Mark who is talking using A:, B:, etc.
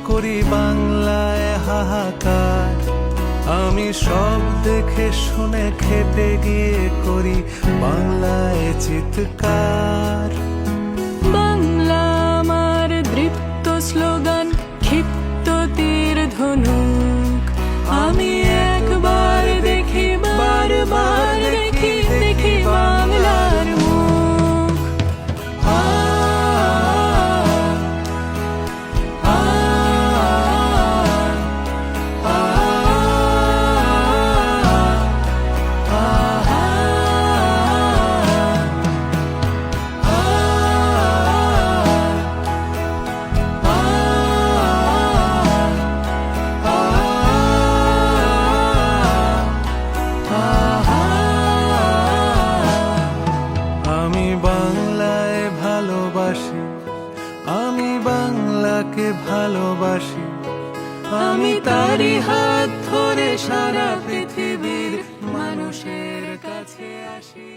A: করি বাংলায় হাহাকার। আমি সব দেখে শুনে খেপে গিয়ে করি বাংলায় চিৎকার।
B: বাংলা আমার দৃপ্ত স্লোগান, ক্ষিপ্ত তীর ধনুক। আমি একবার দেখি, বারবার দেখি, দেখি বাংলার মুখ। আ, আ, আ, আমি বাংলায় ভালোবাসি, আমি বাংলাকে ভালোবাসি। আমি তারই হাত ধরে সারা পৃথিবীর মানুষের কাছে আসি।